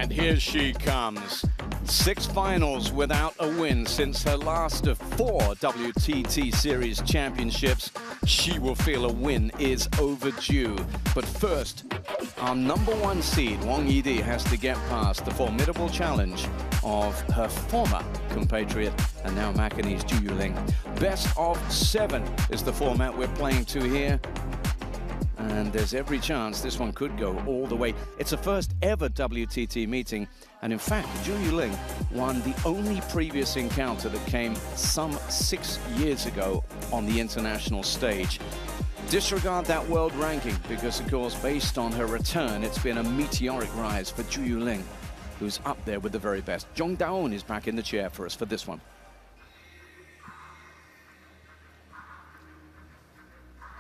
And here she comes. 6 finals without a win since her last of 4 WTT Series championships. She will feel a win is overdue. But first, our #1 seed, WANGYIDI, has to get past the formidable challenge of her former compatriot and now Macanese Zhu Yuling. Best of 7 is the format we're playing to here. And there's every chance this one could go all the way. It's a first ever WTT meeting. And in fact, Zhu Yuling won the only previous encounter that came some 6 years ago on the international stage. Disregard that world ranking because, of course, based on her return, it's been a meteoric rise for Zhu Yuling, who's up there with the very best. Jong Daon is back in the chair for us for this one.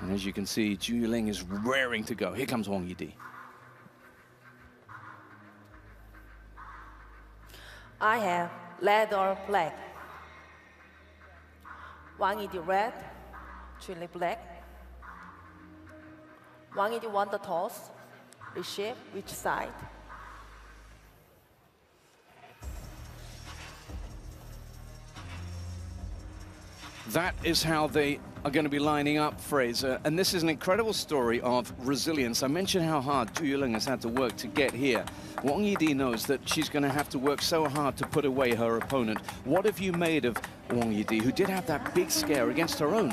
And as you can see, Zhu Yuling is raring to go. Here comes WANGYIDI. I have red or black. WANGYIDI red, Zhu Yuling black. WANGYIDI won the toss. Reshape which side? That is how they are going to be lining up, Fraser. And this is an incredible story of resilience. I mentioned how hard Zhu Yuling has had to work to get here. WANGYIDI knows that she's going to have to work so hard to put away her opponent. What have you made of WANGYIDI, who did have that big scare against her own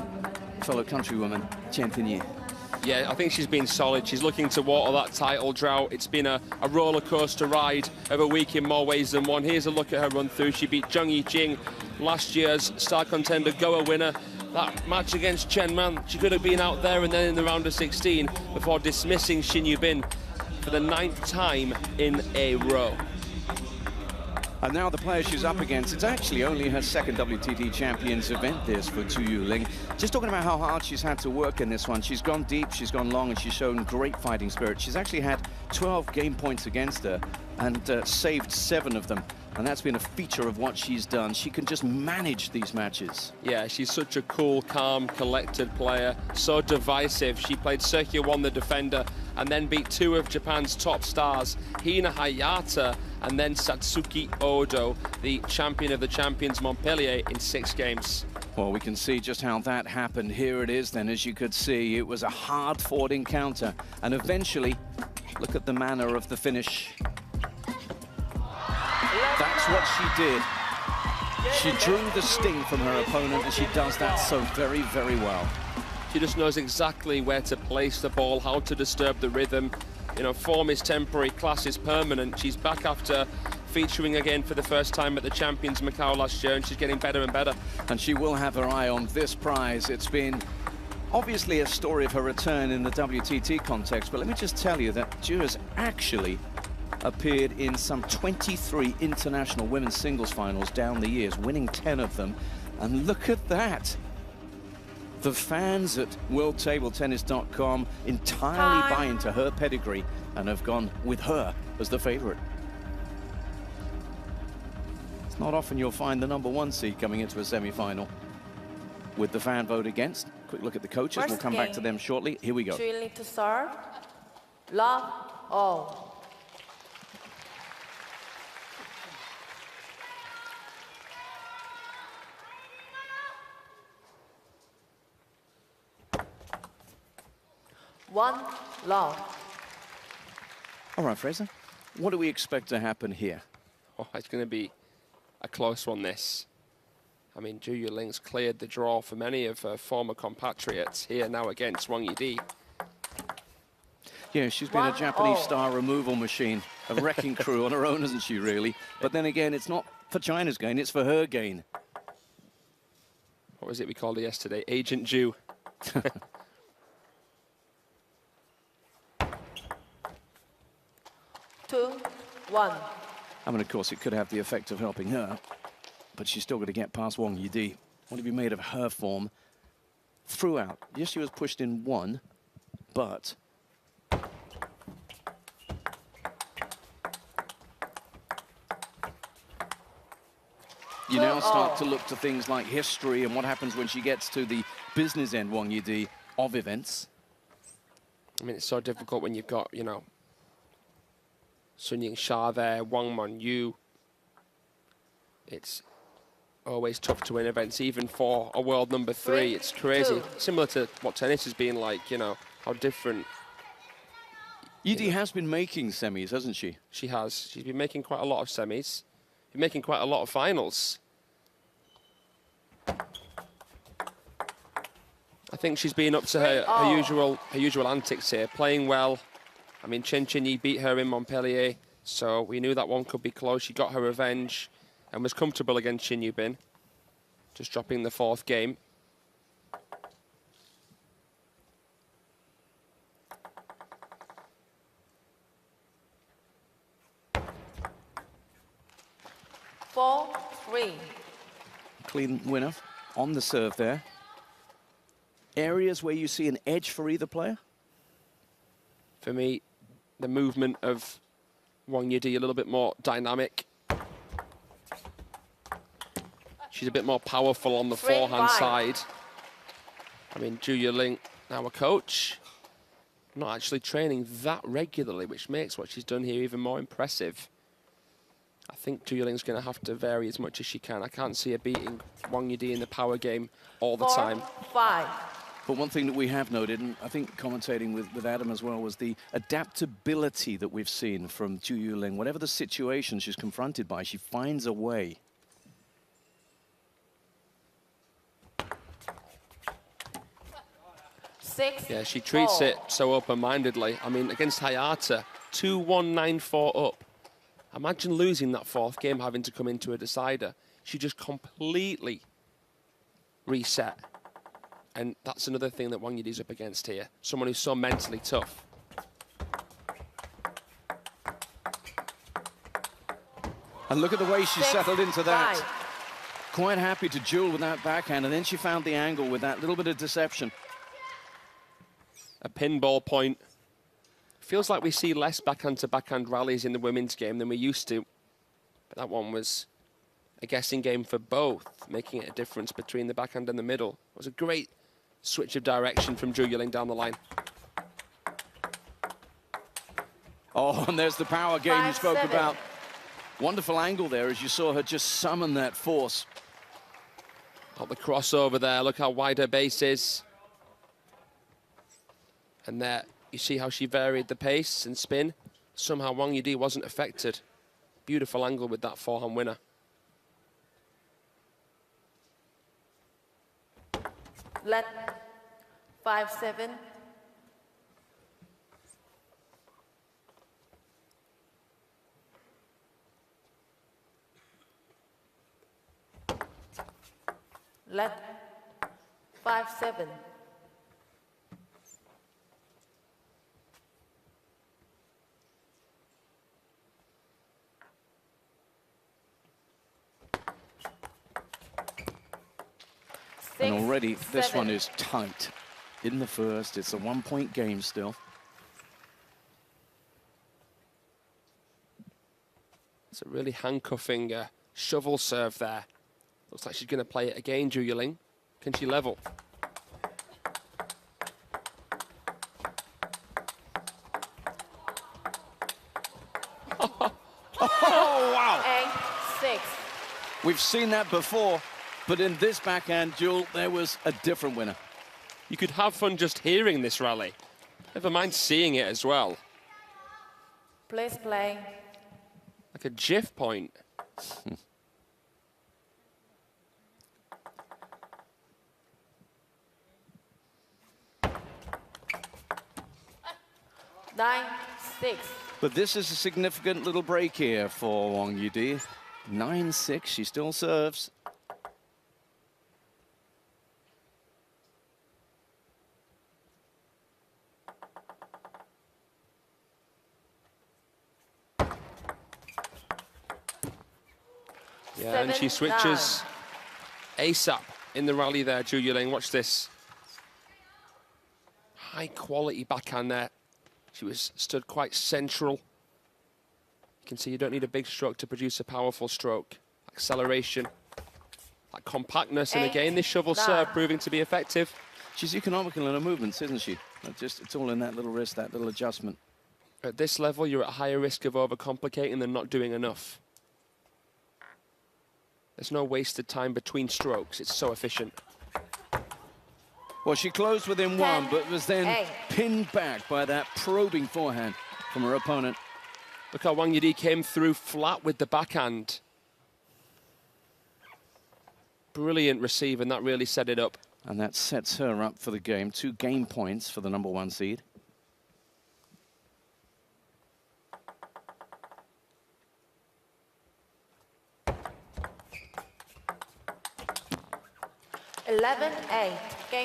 fellow countrywoman, Chen Pinyi? Yeah, I think she's been solid. She's looking to water that title drought. It's been a roller coaster ride of a week in more ways than one. Here's a look at her run through. She beat Zheng Yijing, last year's star contender Goa winner. That match against Chen Man, she could have been out there and then in the round of 16 before dismissing Xin Yubin for the 9th time in a row. And now the player she's up against, it's actually only her 2nd WTT Champions event this for Zhu Yuling. Just talking about how hard she's had to work in this one. She's gone deep, she's gone long, and she's shown great fighting spirit. She's actually had 12 game points against her and saved 7 of them. And that's been a feature of what she's done. She can just manage these matches. Yeah, she's such a cool, calm, collected player. So divisive. She played Sergio Won, the defender, and then beat 2 of Japan's top stars, Hina Hayata and then Satsuki Odo, the champion of the champions Montpellier, in 6 games. Well, we can see just how that happened. Here it is then. As you could see, it was a hard-fought encounter. And eventually, look at the manner of the finish. That's what she did. She drew the sting from her opponent, and she does that so very, very well. She just knows exactly where to place the ball, how to disturb the rhythm. You know, form is temporary, class is permanent. She's back after featuring again for the first time at the Champions Macau last year, and she's getting better and better. And she will have her eye on this prize. It's been obviously a story of her return in the WTT context, but let me just tell you that Zhu has actually appeared in some 23 international women's singles finals down the years, winning 10 of them. And look at that. The fans at WorldTableTennis.com entirely buy into her pedigree and have gone with her as the favorite. It's not often you'll find the #1 seed coming into a semi-final with the fan vote against. Quick look at the coaches. We'll come back to them shortly. Here we go. Zhu Yuling to serve. Love all. One love. All right, Fraser. What do we expect to happen here? Oh, it's going to be a close one, this. I mean, Zhu Yuling's cleared the draw for many of her former compatriots here now against WANGYIDI. Yeah, she's been a Japanese star removal machine, a wrecking crew on her own, isn't she, really? But then again, it's not for China's gain, it's for her gain. What was it we called her yesterday? Agent Zhu. 2-1. I mean, of course, it could have the effect of helping her, but she's still got to get past WANGYIDI. What have you made of her form throughout? Yes, she was pushed in 1, but you now start to look to things like history and what happens when she gets to the business end, WANGYIDI, of events. I mean, it's so difficult when you've got, you know, Sun Ying-sha there, Wang Mon-yu. It's always tough to win events, even for a world number 3. It's crazy. Similar to what tennis has been like, you know, how different. Yidi has been making semis, hasn't she? She has. She's been making quite a lot of semis. Been making quite a lot of finals. I think she's been up to her usual antics here, playing well. I mean, Chen Qinyi beat her in Montpellier, so we knew that one could be close. She got her revenge and was comfortable against Xin Yubin, just dropping the 4th game. Four, three. Clean winner on the serve there. Areas where you see an edge for either player? For me, the movement of Wang Yidi a little bit more dynamic. She's a bit more powerful on the forehand side. I mean, Zhu Yuling, now a coach, not actually training that regularly, which makes what she's done here even more impressive. I think Zhu Yuling's going to have to vary as much as she can. I can't see her beating Wang Yidi in the power game all the time. 4-5. But one thing that we have noted, and I think commentating with Adam as well, was the adaptability that we've seen from Zhu Yuling. Whatever the situation she's confronted by, she finds a way. Yeah, she treats it so open-mindedly. I mean, against Hayata, 2-1-9-4 up. Imagine losing that 4th game, having to come into a decider. She just completely reset. And that's another thing that Wang Yidi's up against here. Someone who's so mentally tough. And look at the way she settled into that. Quite happy to duel with that backhand, and then she found the angle with that little bit of deception. A pinball point. Feels like we see less backhand-to-backhand rallies in the women's game than we used to. But that one was a guessing game for both, making it a difference between the backhand and the middle. It was a great switch of direction from Zhu Yuling down the line. Oh, and there's the power game you spoke about. Wonderful angle there as you saw her just summon that force. Got the crossover there. Look how wide her base is. And there, you see how she varied the pace and spin. Somehow Wang Yidi wasn't affected. Beautiful angle with that forehand winner. Let 5-7. Let 5-7. And already this one is tight. In the first, it's a 1-point game still. It's a really handcuffing shovel serve there. Looks like she's going to play it again, Zhu Yuling. Can she level? Oh, wow! 8-6. We've seen that before, but in this backhand duel, there was a different winner. You could have fun just hearing this rally. Never mind seeing it as well. Please play. Like a GIF point. Nine, 6. But this is a significant little break here for Wang Yidi. 9-6, she still serves. Yeah, and she switches ASAP in the rally there, Zhu Yuling. Watch this. High quality backhand there. She was stood quite central. You can see you don't need a big stroke to produce a powerful stroke. Acceleration, that compactness, and again, this shovel serve proving to be effective. She's economical in her movements, isn't she? It's all in that little wrist, that little adjustment. At this level, you're at higher risk of overcomplicating than not doing enough. There's no wasted time between strokes. It's so efficient. Well, she closed within 1, but was then pinned back by that probing forehand from her opponent. Look how Wang Yidi came through flat with the backhand. Brilliant receive, and that really set it up. And that sets her up for the game. 2 game points for the #1 seed.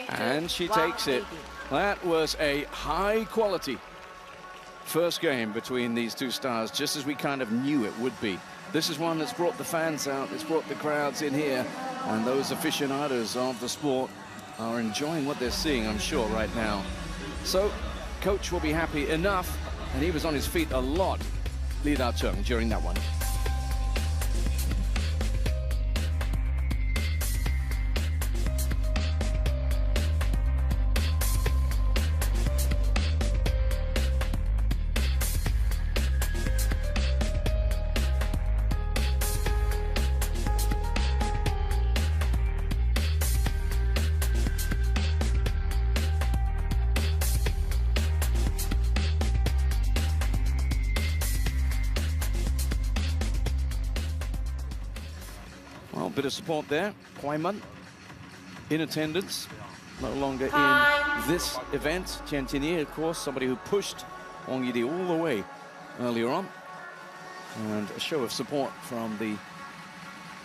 And she takes it. That was a high quality first game between these two stars, just as we kind of knew it would be. This is one that's brought the fans out, it's brought the crowds in here, and those aficionados of the sport are enjoying what they're seeing, I'm sure, right now. So, coach will be happy enough, and he was on his feet a lot, Lee Da-chung, during that one. Bit of support there. Kwaiman in attendance, no longer in this event. Chen Tinier, of course, somebody who pushed Wang Yidi all the way earlier on. And a show of support from the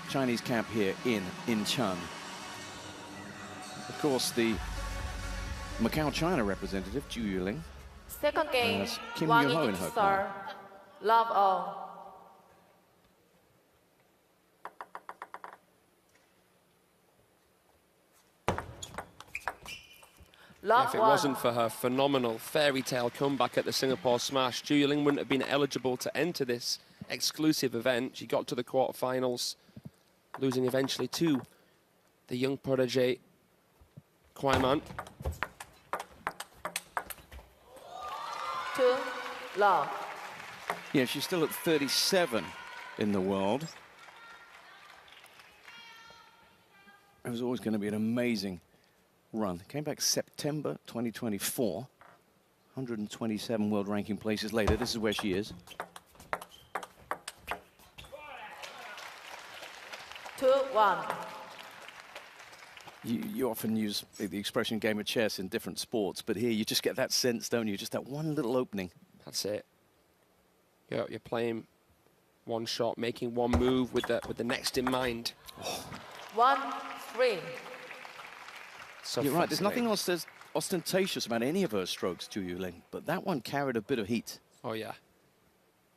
Chinese camp here in Incheon. Of course, the Macau China representative, Zhu Yuling. Second game, Kim Wang Yo-ho in Yidi her star, love all. If it wasn't for her phenomenal fairy tale comeback at the Singapore Smash, Zhu Yuling wouldn't have been eligible to enter this exclusive event. She got to the quarterfinals, losing eventually to the young protege, Kwaiman. 2 love. Yeah, she's still at 37 in the world. It was always going to be an amazing run. Came back September 2024. 127 world ranking places later. This is where she is. 2-1. You often use the expression game of chess in different sports, but here you just get that sense, don't you? Just that one little opening. That's it. You're playing one shot, making one move with the next in mind. Oh. 1-3. So you're right, there's nothing else that's ostentatious about any of her strokes, Zhu Yuling, but that one carried a bit of heat. Oh, yeah.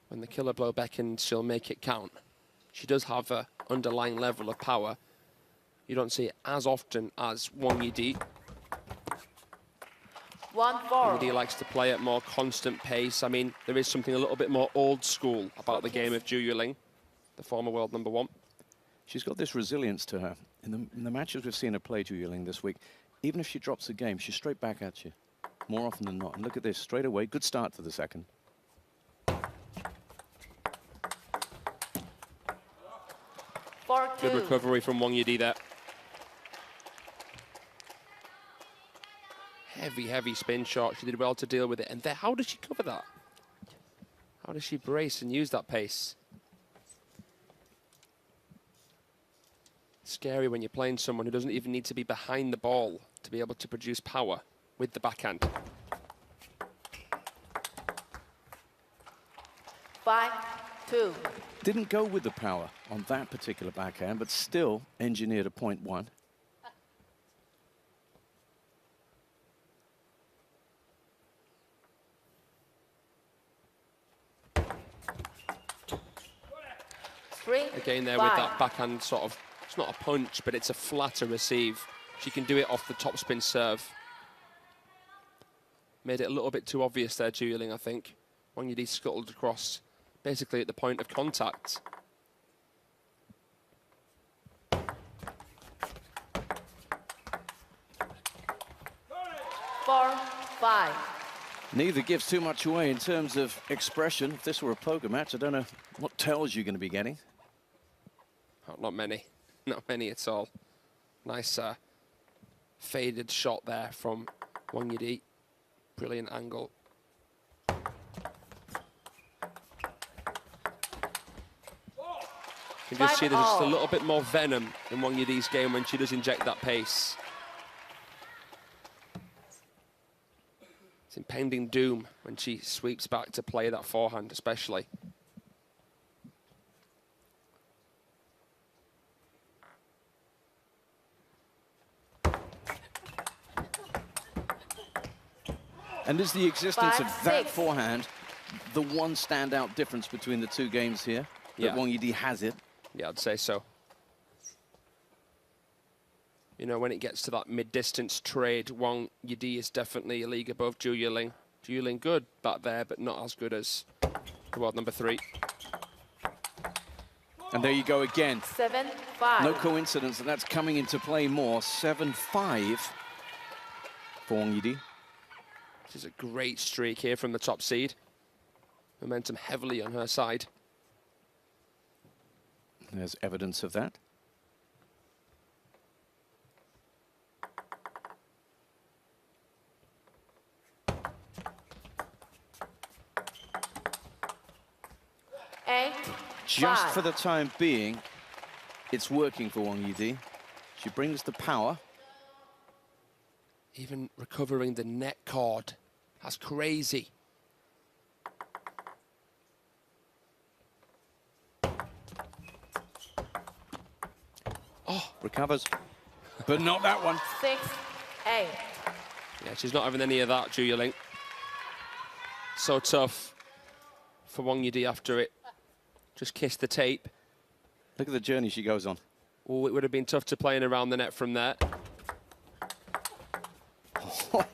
When the killer blow beckons, she'll make it count. She does have an underlying level of power. You don't see it as often as Wang Yidi. 1-4. Wang Yidi likes to play at more constant pace. I mean, there is something a little bit more old school about the game of Zhu Yuling, the former world #1. She's got this resilience to her. In the matches we've seen her play, Zhu Yuling, this week, even if she drops a game, she's straight back at you, more often than not. And look at this, straight away, good start to the second. 4-2. Good recovery from Wang Yidi there. Heavy, heavy spin shot. She did well to deal with it. And there, how did she cover that? How does she brace and use that pace? Scary when you're playing someone who doesn't even need to be behind the ball to be able to produce power with the backhand. 5-2. Didn't go with the power on that particular backhand, but still engineered a .1. Again there with that backhand sort of, it's not a punch, but it's a flatter receive. She can do it off the topspin serve. Made it a little bit too obvious there, Zhu Yuling, I think. Wang Yidi scuttled across, basically at the point of contact. Four, 5. Neither gives too much away in terms of expression. If this were a poker match, I don't know what tells you're going to be getting. Oh, not many. Not many at all. Nice faded shot there from WANGYIDI. Brilliant angle. You can just see there's just a little bit more venom in WANGYIDI's game when she does inject that pace. It's impending doom when she sweeps back to play that forehand, especially. And is the existence of that forehand the one standout difference between the two games here? That WANGYIDI has it? Yeah, I'd say so. You know, when it gets to that mid-distance trade, WANGYIDI is definitely a league above Zhu Yuling. Zhu Yuling good back there, but not as good as the world number 3. And there you go again. 7-5. No coincidence that that's coming into play more. 7-5 for WANGYIDI. This is a great streak here from the top seed. Momentum heavily on her side. There's evidence of that. Just for the time being, it's working for WANGYIDI. She brings the power. Even recovering the net cord. That's crazy. Oh, recovers, but not that one. 6-8. Yeah, she's not having any of that, Zhu Yuling. So tough for WANGYIDI after it. Just kissed the tape. Look at the journey she goes on. Oh, it would have been tough to play in around the net from there.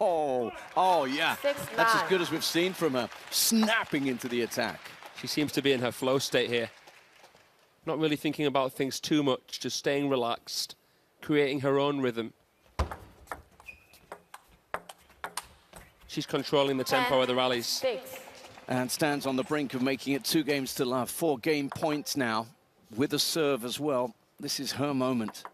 Oh yeah. 6-9. That's as good as we've seen from her. Snapping into the attack. She seems to be in her flow state here. Not really thinking about things too much, just staying relaxed, creating her own rhythm. She's controlling the tempo of the rallies. 6. And stands on the brink of making it 2 games to love. 4 game points now with a serve as well. This is her moment.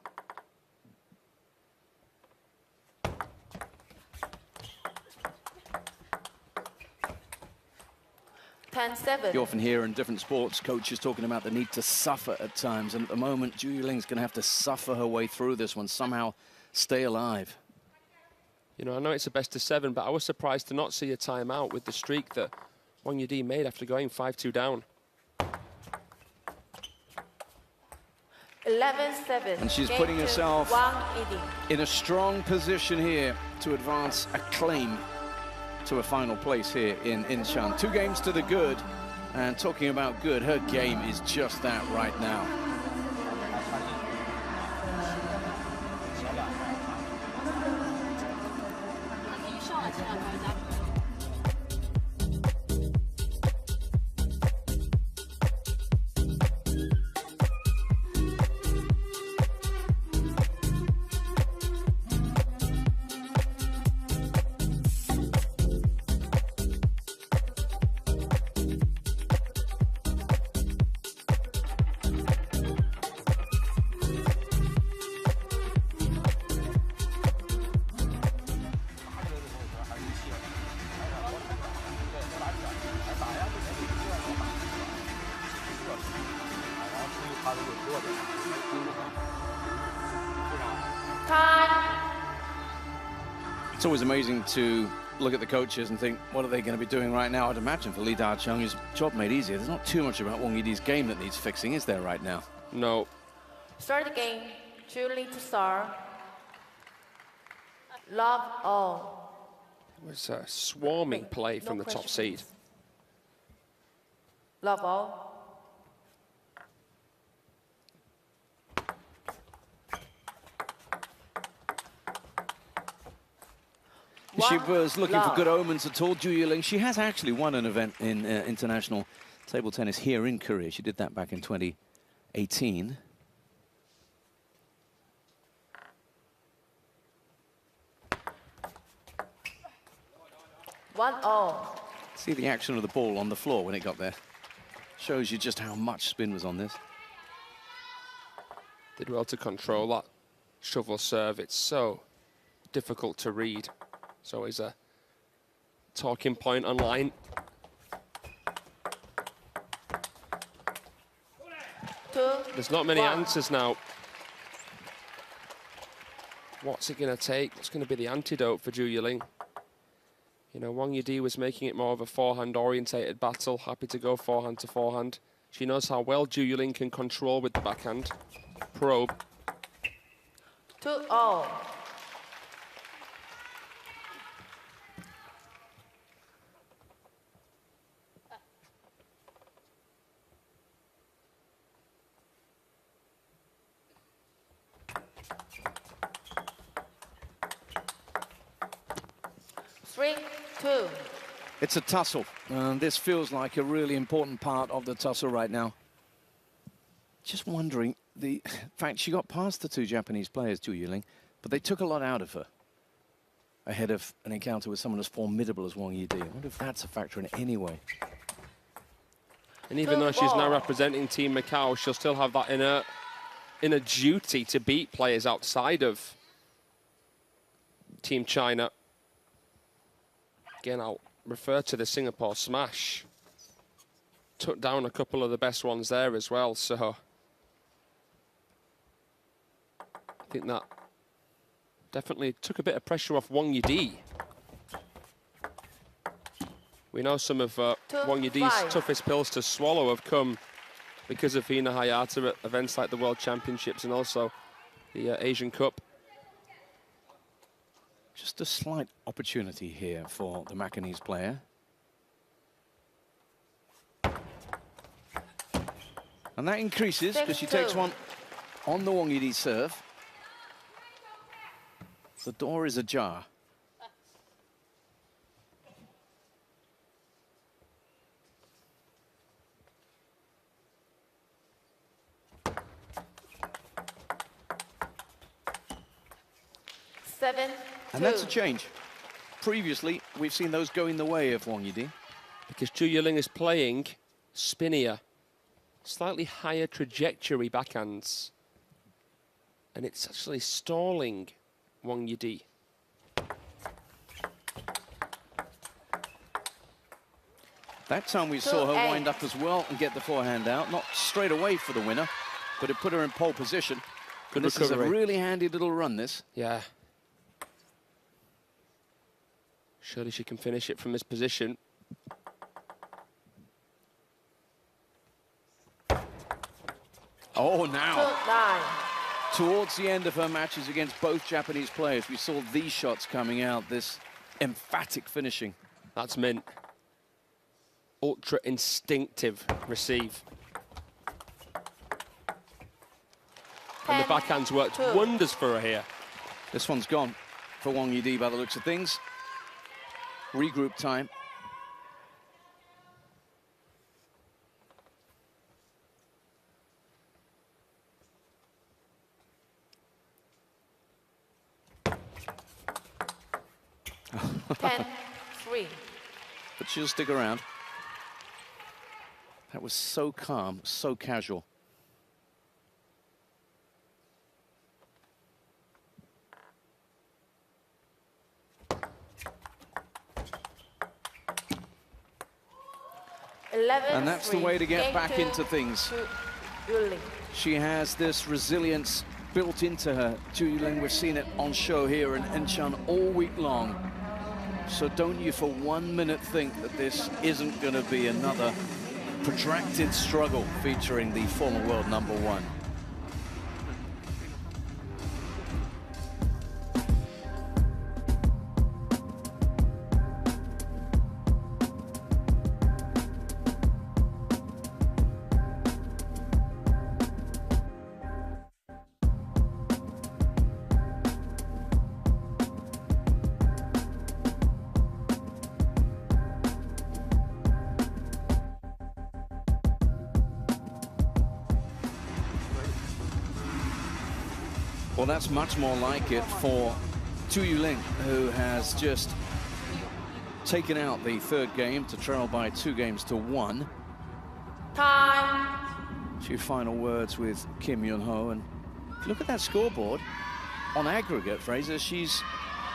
You often hear in different sports coaches talking about the need to suffer at times, and at the moment Zhu Yuling's going to have to suffer her way through this one, somehow stay alive. You know, I know it's a best of 7, but I was surprised to not see a timeout with the streak that WANGYIDI made after going 5-2 down. 11-7. And she's putting herself in a strong position here to advance a claim to a final place here in Incheon. 2 games to the good, and talking about good, her game is just that right now. It's always amazing to look at the coaches and think, what are they going to be doing right now? I'd imagine for Lee Da-chung, his job made easier. There's not too much about WANGYIDI's game that needs fixing, is there, right now? No. Start the game. Zhu Yuling to start. Love all. It was a swarming play from the top seed. Love all. She was looking for good omens at all, Zhu Yuling. She has actually won an event in international table tennis here in Korea. She did that back in 2018. 1-0. See the action of the ball on the floor when it got there. Shows you just how much spin was on this. Did well to control that shovel serve. It's so difficult to read. It's always a talking point online. There's not many answers now. What's it going to take? What's going to be the antidote for Zhu Yuling? You know, Wang Yidi was making it more of a forehand-orientated battle, happy to go forehand to forehand. She knows how well Zhu Yuling can control with the backhand. Probe. 2-0. It's a tussle, and this feels like a really important part of the tussle right now. Just wondering, in fact, she got past the two Japanese players, Zhu Yuling, but they took a lot out of her ahead of an encounter with someone as formidable as Wang Yidi. I wonder if that's a factor in any way. And even though she's now representing Team Macau, she'll still have that inner duty to beat players outside of Team China. Again, I'll refer to the Singapore smash. Took down a couple of the best ones there as well, so I think that definitely took a bit of pressure off Wang Yidi. We know some of Wang Yidi's toughest pills to swallow have come because of Hina Hayata at events like the World Championships and also the Asian Cup. Just a slight opportunity here for the Macanese player. And that increases because she takes one on the Wang Yidi serve. The door is ajar. And that's a change. Previously, we've seen those go in the way of Wang Yidi. Because Zhu Yuling is playing spinnier, slightly higher trajectory backhands. And it's actually stalling Wang Yidi. That time we saw her wind up as well and get the forehand out. Not straight away for the winner, but it put her in pole position. Good This recovery. is a really handy little run, this. Yeah. Surely she can finish it from this position. Oh, now. Towards the end of her matches against both Japanese players, we saw these shots coming out, this emphatic finishing. That's mint. Ultra instinctive receive. And the backhand's worked wonders for her here. This one's gone for Wang Yidi by the looks of things. Regroup time. But she'll stick around. That was so calm, so casual. And that's the way to get back into things. She has this resilience built into her. Zhu Yuling, we've seen it on show here in Incheon all week long. So don't you for 1 minute think that this isn't going to be another protracted struggle featuring the former world #1. Well, that's much more like it for Zhu Yuling, who has just taken out the third game to trail by 2-1. Time. A few final words with Kim Yun-ho, and look at that scoreboard. On aggregate, Fraser, she's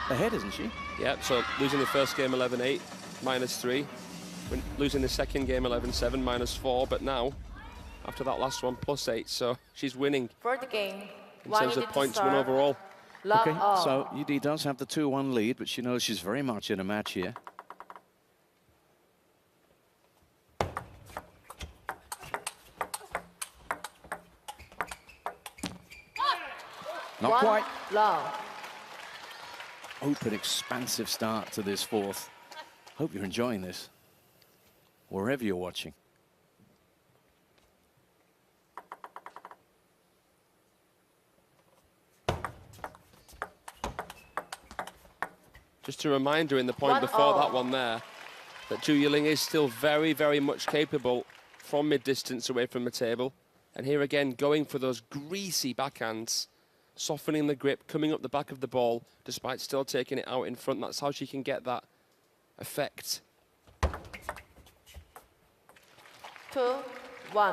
ahead, isn't she? Yep, so losing the first game 11-8, -3. Losing the second game 11-7, -4, but now, after that last one, +8, so she's winning. For the game. In terms of points won overall. Okay, so YULING does have the 2-1 lead, but she knows she's very much in a match here. Not quite. Low. Open, expansive start to this fourth. Hope you're enjoying this, wherever you're watching. Just a reminder in the point before that one there, that Zhu Yuling is still very, very much capable from mid-distance away from the table. And here again, going for those greasy backhands, softening the grip, coming up the back of the ball, despite still taking it out in front. That's how she can get that effect. 2-1.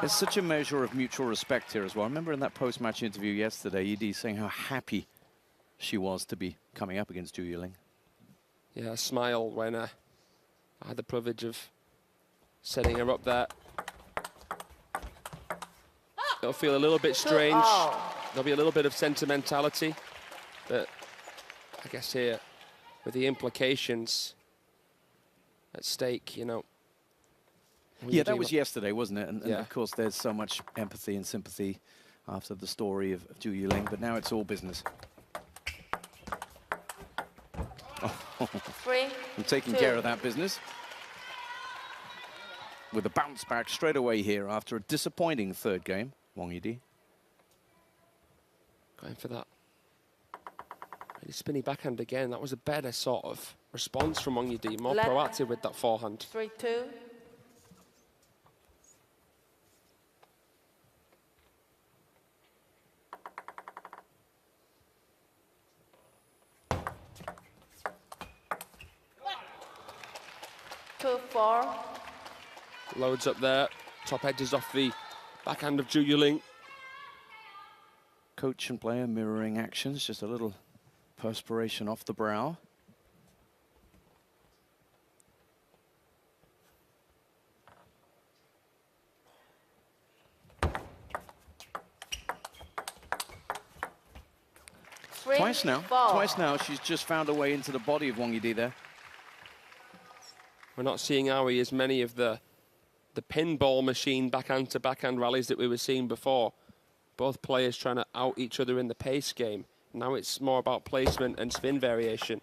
There's such a measure of mutual respect here as well. I remember in that post-match interview yesterday, YULING saying how happy she was to be coming up against Zhu Yuling. Yeah, a smile when I had the privilege of setting her up there. It'll feel a little bit strange. There'll be a little bit of sentimentality, but I guess here, with the implications at stake, you know. Yeah, that was yesterday, wasn't it? And of course, there's so much empathy and sympathy after the story of Zhu Yuling, but now it's all business. I'm taking care of that business. With a bounce back straight away here after a disappointing third game, WANGYIDI. Going for that really spinny backhand again. That was a better sort of response from WANGYIDI, more proactive with that forehand. 3-2. Loads up there, top edges off the backhand of Zhu Yuling. Coach and player mirroring actions, just a little perspiration off the brow. Twice now she's just found a way into the body of WANGYIDI there. We're not seeing, are we, as many of the pinball machine backhand to backhand rallies that we were seeing before. Both players trying to out each other in the pace game. Now it's more about placement and spin variation.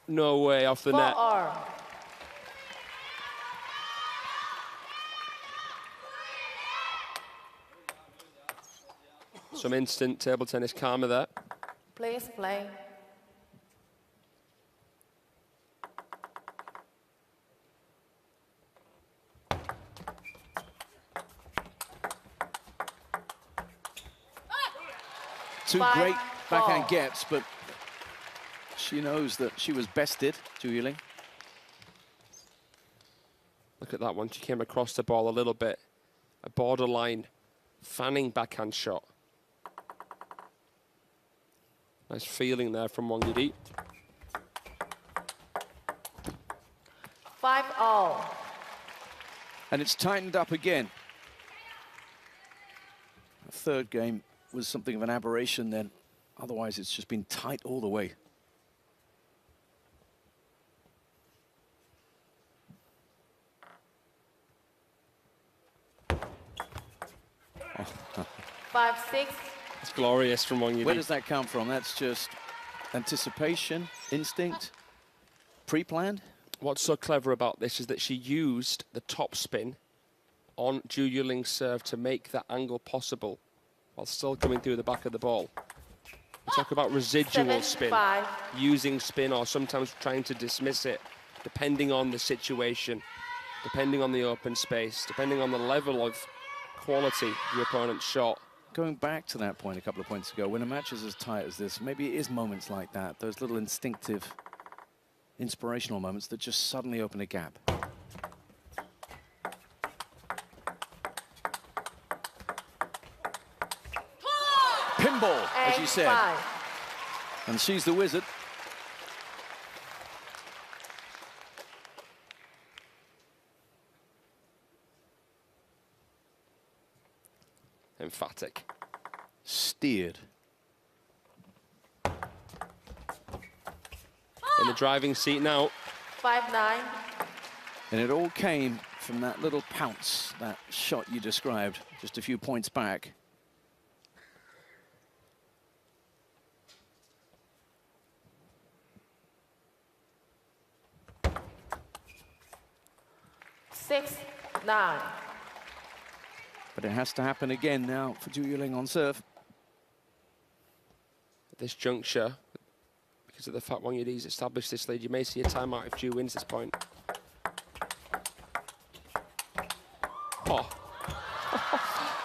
No way off the net. Some instant table tennis karma there. Please play. Two great backhand gets, but she knows that she was bested, Zhu Yuling. Look at that one. She came across the ball a little bit. A borderline fanning backhand shot. Nice feeling there from WANGYIDI. 5-0. And it's tightened up again. The third game was something of an aberration then. Otherwise, it's just been tight all the way. Oh. 5-6. It's glorious from WANGYIDI. Where does that come from? That's just anticipation, instinct, pre-planned? What's so clever about this is that she used the top spin on Zhu Yuling's serve to make that angle possible, while still coming through the back of the ball. We talk about residual spin, using spin or sometimes trying to dismiss it, depending on the situation, depending on the open space, depending on the level of quality the opponent's shot. Going back to that point a couple of points ago, when a match is as tight as this, maybe it is moments like that, those little instinctive inspirational moments that just suddenly open a gap. Pinball, as you said. 5. And she's the wizard. Emphatic. Steered. In the driving seat now. 5-9. And it all came from that little pounce, that shot you described just a few points back. Six, 9. But it has to happen again now for Zhu Yuling on serve. At this juncture, because of the fact WANGYIDI's established this lead, you may see a timeout if Zhu wins this point. Oh.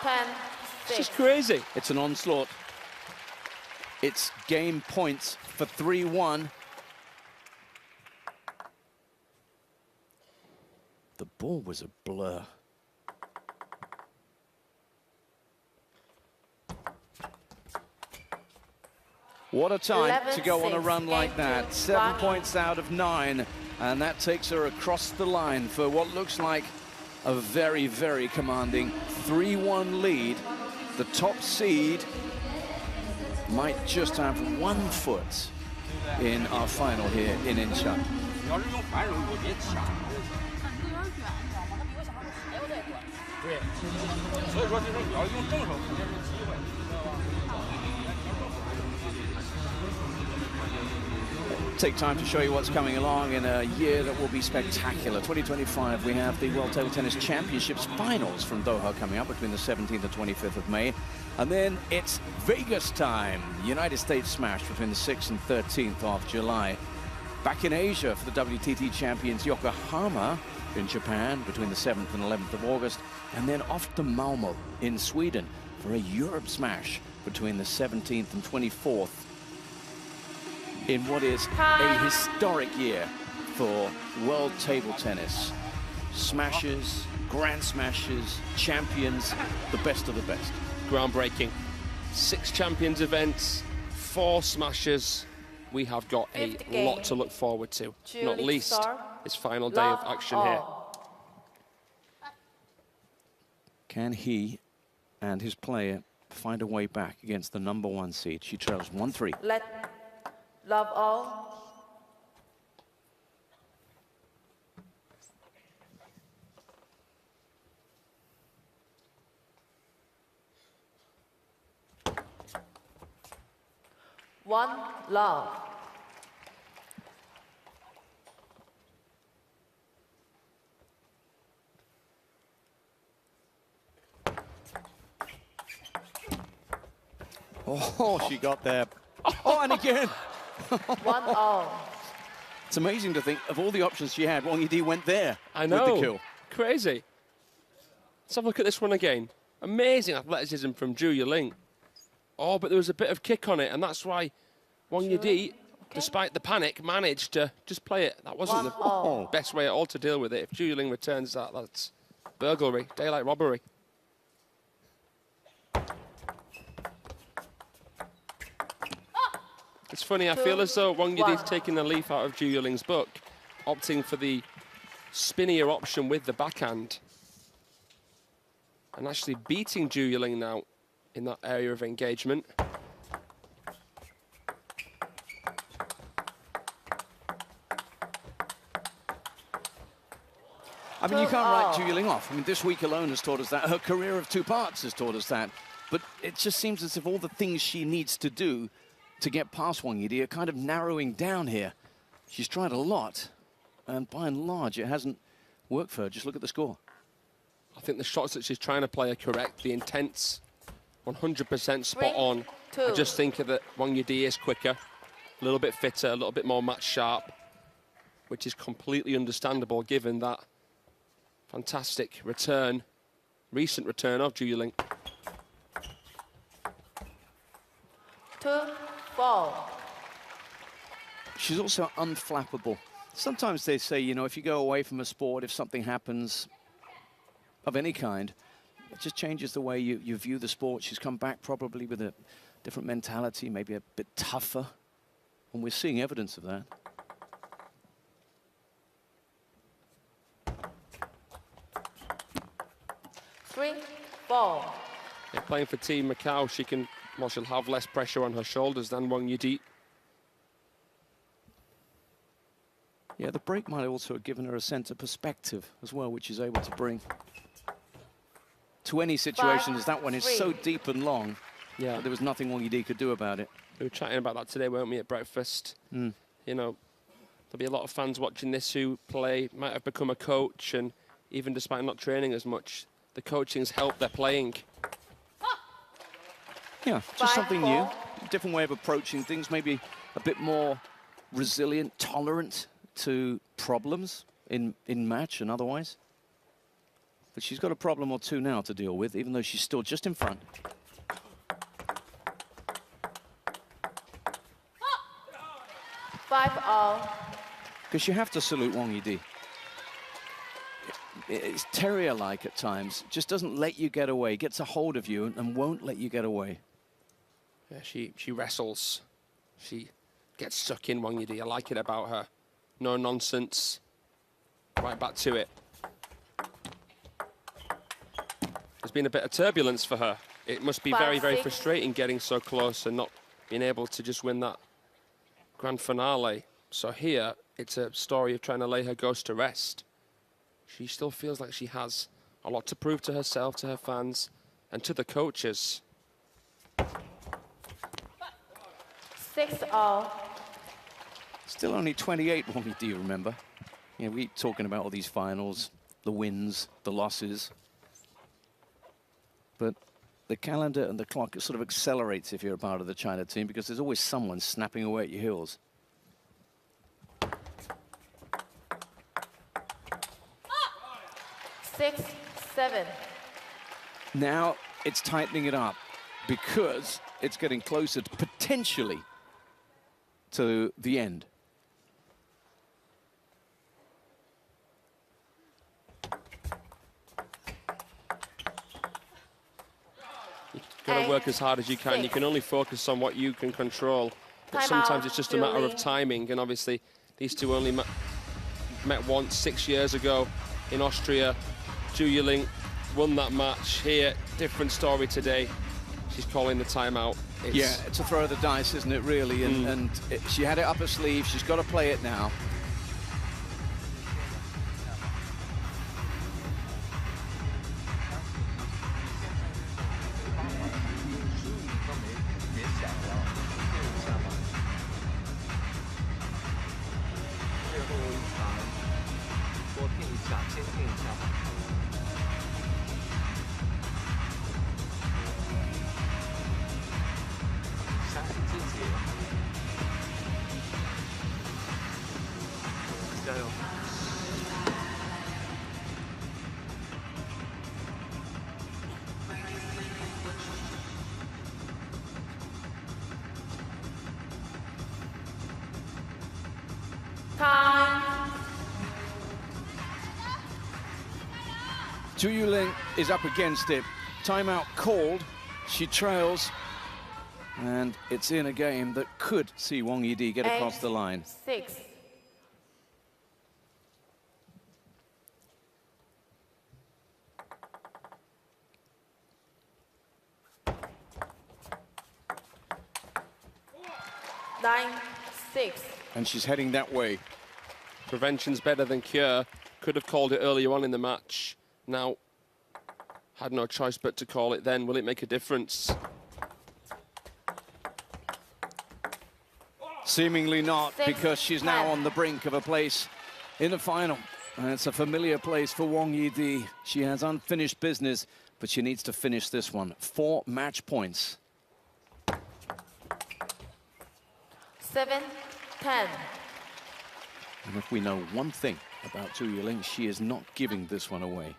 10, It's 6. just crazy. It's an onslaught. It's game points for 3-1. The ball was a blur. What a time to go on a run like that. 7 points out of 9. And that takes her across the line for what looks like a very, very commanding 3-1 lead. The top seed might just have 1 foot in our final here in Incheon. Take time to show you what's coming along in a year that will be spectacular. 2025, we have the World Table Tennis Championships finals from Doha coming up between the 17th and 25th of May. And then it's Vegas time. United States Smash between the 6th and 13th of July. Back in Asia for the WTT champions Yokohama in Japan between the 7th and 11th of August. And then off to Malmo in Sweden for a Europe Smash between the 17th and 24th. In what is a historic year for world table tennis. Smashes, grand smashes, champions, the best of the best. Groundbreaking. 6 champions events, 4 smashes. We have got a lot to look forward to, not least this final day of action here. Can he and his player find a way back against the #1 seed? She trails 1-3. Love all. One love. Oh, she got there. Oh, and again. 1-all. It's amazing to think of all the options she had. WANGYIDI went there. I know. With the kill. Crazy. Let's have a look at this one again. Amazing athleticism from Zhu Yuling. Oh, but there was a bit of kick on it, and that's why WANGYIDI, despite the panic, managed to just play it. That wasn't the best way at all to deal with it. If Zhu Yuling returns that, that's burglary, daylight robbery. It's funny, I feel as though WANGYIDI's taking a leaf out of Zhu Yuling's book, opting for the spinnier option with the backhand. And actually beating Zhu Yuling now in that area of engagement. I mean, you can't write Zhu Yuling off. I mean, this week alone has taught us that. Her career of 2 parts has taught us that. But it just seems as if all the things she needs to do to get past WANGYIDI are kind of narrowing down here. She's tried a lot, and by and large, it hasn't worked for her. Just look at the score. I think the shots that she's trying to play are correct. The intent's 100% spot on. I just think that WANGYIDI is quicker, a little bit fitter, a little bit more match sharp, which is completely understandable given that fantastic return, recent return of Zhu Yuling. 2-4. She's also unflappable. Sometimes they say, you know, if you go away from a sport, if something happens of any kind, it just changes the way you view the sport. She's come back probably with a different mentality, maybe a bit tougher. And we're seeing evidence of that. Three, four. Yeah, playing for Team Macau, she can, well, she'll have less pressure on her shoulders than WANGYIDI. Yeah, the break might also have given her a sense of perspective as well, which she's able to bring to any situation as that one is so deep and long. Yeah, there was nothing WANGYIDI could do about it. We were chatting about that today, weren't we, at breakfast? You know, there'll be a lot of fans watching this who play, might have become a coach, and even despite not training as much, the coaching's helped their playing. Yeah, just something new, different way of approaching things, maybe a bit more resilient, tolerant to problems in match and otherwise. But she's got a problem or two now to deal with, even though she's still just in front. Five all. Because you have to salute WANGYIDI. It's terrier-like at times, just doesn't let you get away, gets a hold of you and won't let you get away. Yeah, she wrestles. She gets stuck in, WANGYIDI. I like it about her. No nonsense. Right back to it. There's been a bit of turbulence for her. It must be very, very frustrating getting so close and not being able to just win that grand finale. So here, it's a story of trying to lay her ghost to rest. She still feels like she has a lot to prove to herself, to her fans, and to the coaches. 6 all. Still only 28, WANGYIDI, remember? You know, we keep talking about all these finals, the wins, the losses. But the calendar and the clock, it sort of accelerates if you're a part of the China team, because there's always someone snapping away at your heels. Six, seven. Now it's tightening it up because it's getting closer to potentially to the end. You've got to work as hard as you can. You can only focus on what you can control. But sometimes it's just a matter of timing. And obviously, these two only met once 6 years ago in Austria. Zhu Yuling won that match. Here, different story today. She's calling the timeout. Yeah, it's a throw of the dice, isn't it, really? And she had it up her sleeve. She's got to play it now. Zhu Yuling is up against it. Timeout called. She trails. And it's in a game that could see WANGYIDI get across the line. 6. Nine, 6. And she's heading that way. Prevention's better than cure. Could have called it earlier on in the match. Now, had no choice but to call it then. Will it make a difference? Seemingly not, because she's now on the brink of a place in the final. And it's a familiar place for WANGYIDI. She has unfinished business, but she needs to finish this one. 4 match points. 7, 10. And if we know one thing about Zhu Yuling, she is not giving this one away.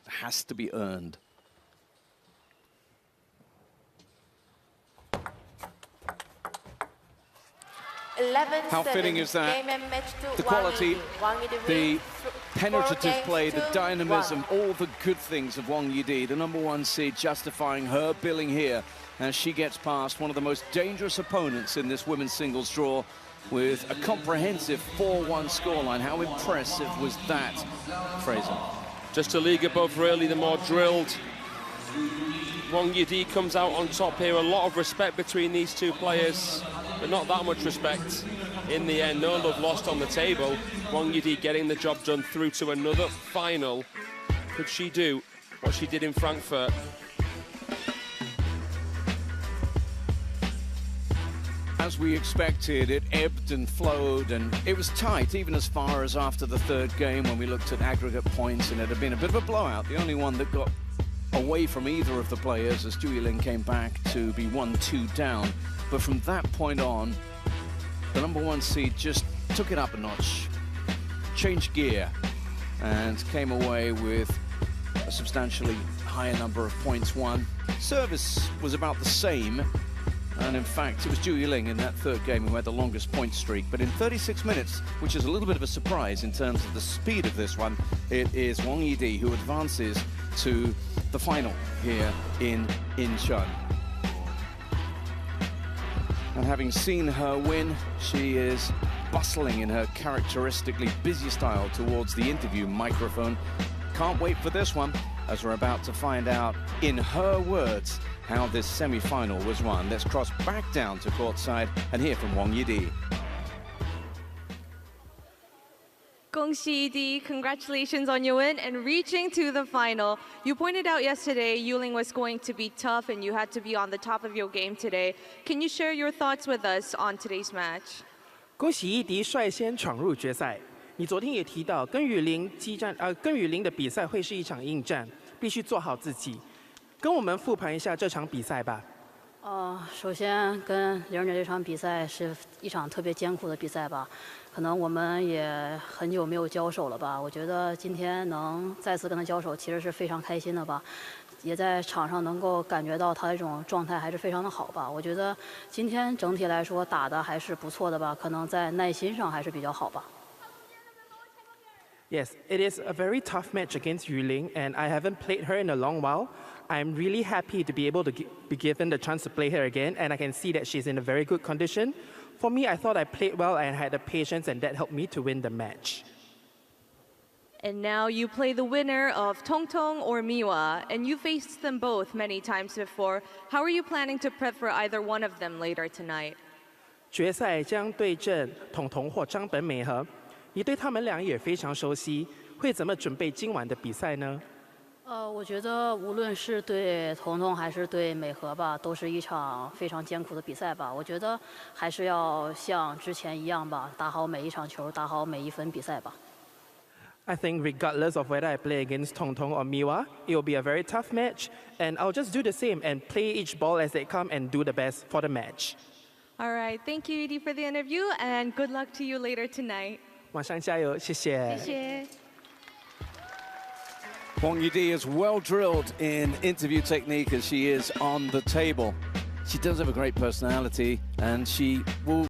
It has to be earned. How fitting is that? The quality, the penetrative play, the dynamism, all the good things of Wang Yidi, the #1 seed, justifying her billing here as she gets past one of the most dangerous opponents in this women's singles draw with a comprehensive 4-1 scoreline. How impressive was that, Fraser? Just a league above, really, the more drilled. Wang Yidi comes out on top here. A lot of respect between these two players, but not that much respect in the end. No love lost on the table. Wang Yidi getting the job done through to another final. Could she do what she did in Frankfurt? As we expected, it ebbed and flowed, and it was tight even as far as after the third game when we looked at aggregate points, and it had been a bit of a blowout. The only one that got away from either of the players as Zhu Yuling came back to be 1-2 down. But from that point on, the #1 seed just took it up a notch, changed gear, and came away with a substantially higher number of points won. Service was about the same. And in fact, it was Zhu Yuling in that third game who had the longest point streak. But in 36 minutes, which is a little bit of a surprise in terms of the speed of this one, it is Wang Yidi who advances to the final here in Incheon. And having seen her win, she is bustling in her characteristically busy style towards the interview microphone. Can't wait for this one, as we're about to find out, in her words, how this semi-final was won. Let's cross back down to courtside and hear from Wang Yidi. 恭喜 Yidi, congratulations on your win and reaching to the final. You pointed out yesterday Yuling was going to be tough and you had to be on the top of your game today. Can you share your thoughts with us on today's match? 恭喜伊迪率先闯入决赛。你昨天也提到，跟雨林的比赛会是一场硬战，必须做好自己。跟我们复盘一下这场比赛吧。首先跟玲姐这场比赛是一场特别艰苦的比赛吧，可能我们也很久没有交手了吧。我觉得今天能再次跟她交手，其实是非常开心的吧。也在场上能够感觉到她这种状态还是非常的好吧。我觉得今天整体来说打的还是不错的吧，可能在耐心上还是比较好吧。 Yes, it is a very tough match against Yuling, and I haven't played her in a long while. I'm really happy to be able to be given the chance to play her again, and I can see that she's in a very good condition. For me, I thought I played well and had the patience, and that helped me to win the match. And now you play the winner of Tong Tong or Miwa, and you faced them both many times before. How are you planning to prep for either one of them later tonight? 决赛将对阵彤彤或张本美和。 你对他们俩也非常熟悉，会怎么准备今晚的比赛呢？我觉得无论是对彤彤还是对美和吧，都是一场非常艰苦的比赛吧。我觉得还是要像之前一样吧，打好每一场球，打好每一分比赛吧。I think regardless of whether I play against Tong Tong or Miwa, it will be a very tough match, and I'll just do the same and play each ball as they come and do the best for the match. All right, thank you, Yidi, for the interview, and good luck to you later tonight. 晚上加油，谢谢。谢谢。 Wang Yidi is well drilled in interview technique as she is on the table. She does have a great personality, and she will